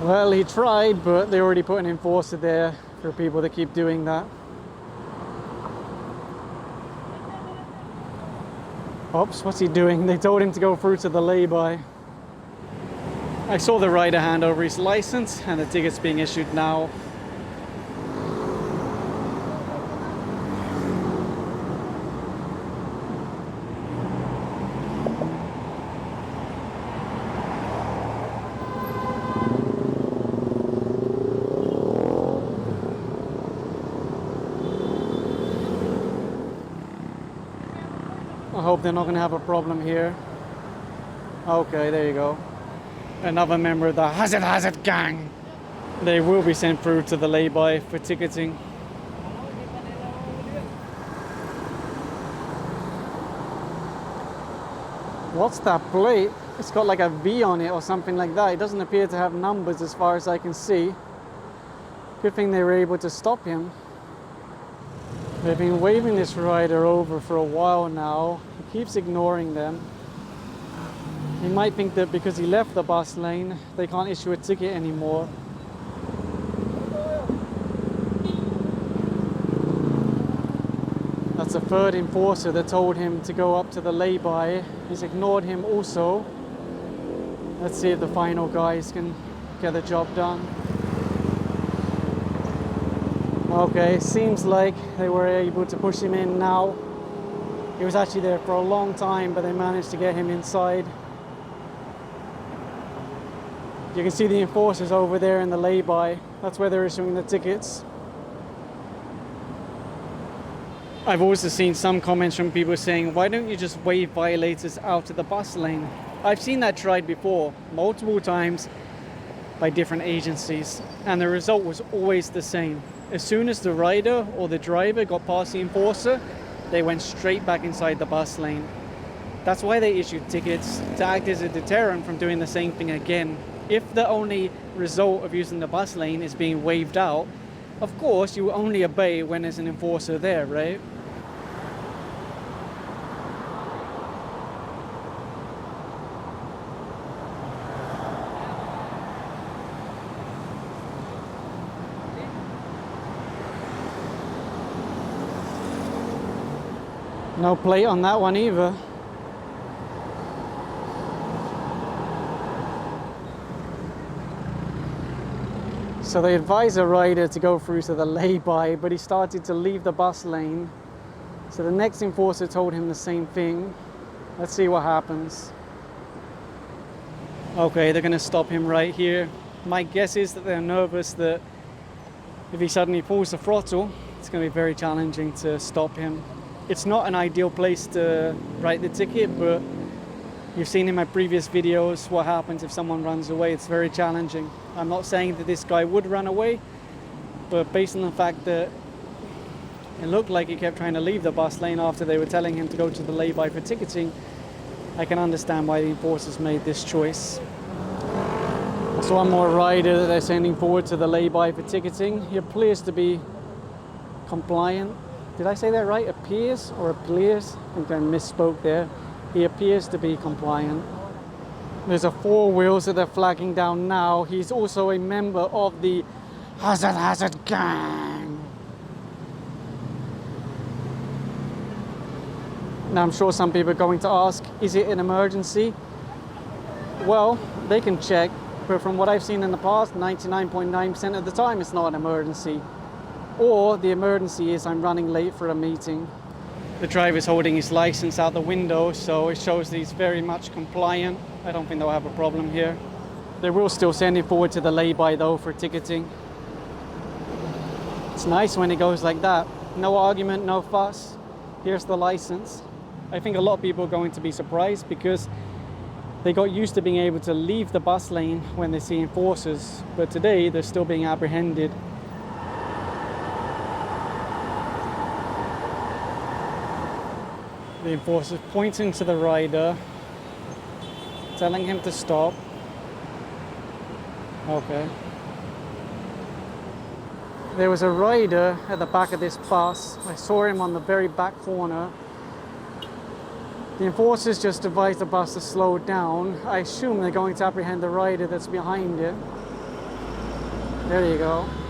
Well, he tried, but they already put an enforcer there for people to keep doing that. Oops, what's he doing? They told him to go through to the lay-by. I saw the rider hand over his license and the ticket's being issued now. I hope they're not going to have a problem here. Okay, there you go. Another member of the Hazard gang. They will be sent through to the lay-by for ticketing. What's that plate? It's got like a V on it or something like that. It doesn't appear to have numbers as far as I can see. Good thing they were able to stop him. They've been waving this rider over for a while now. He keeps ignoring them. He might think that because he left the bus lane, they can't issue a ticket anymore. That's a third enforcer that told him to go up to the lay-by. He's ignored him also. Let's see if the final guys can get the job done. Okay, seems like they were able to push him in now. He was actually there for a long time, but they managed to get him inside. You can see the enforcers over there in the lay-by. That's where they're issuing the tickets. I've also seen some comments from people saying, why don't you just wave violators out of the bus lane? I've seen that tried before, multiple times, by different agencies, and the result was always the same. As soon as the rider or the driver got past the enforcer, they went straight back inside the bus lane. That's why they issued tickets, to act as a deterrent from doing the same thing again. If the only result of using the bus lane is being waved out, of course you only obey when there's an enforcer there, right? No plate on that one either. So they advised the rider to go through to the lay-by, but he started to leave the bus lane. So the next enforcer told him the same thing. Let's see what happens. Okay, they're going to stop him right here. My guess is that they're nervous that if he suddenly pulls the throttle, it's going to be very challenging to stop him. It's not an ideal place to write the ticket, but you've seen in my previous videos what happens if someone runs away. It's very challenging. I'm not saying that this guy would run away, but based on the fact that it looked like he kept trying to leave the bus lane after they were telling him to go to the lay-by for ticketing, I can understand why the enforcers made this choice. That's one more rider that they're sending forward to the lay-by for ticketing. He appears to be compliant. Did I say that right? Appears or appears? I think I misspoke there. He appears to be compliant. There's a 4 wheels that they're flagging down now. He's also a member of the Hazard gang. Now I'm sure some people are going to ask, is it an emergency? Well, they can check, but from what I've seen in the past, 99.9% of the time it's not an emergency. Or the emergency is I'm running late for a meeting. The driver's holding his license out the window, so it shows that he's very much compliant. I don't think they'll have a problem here. They will still send him forward to the lay-by though for ticketing. It's nice when it goes like that. No argument, no fuss. Here's the license. I think a lot of people are going to be surprised because they got used to being able to leave the bus lane when they see enforcers, but today they're still being apprehended. The enforcer's pointing to the rider, telling him to stop. Okay. There was a rider at the back of this bus. I saw him on the very back corner. The enforcers just advised the bus to slow down. I assume they're going to apprehend the rider that's behind it. There you go.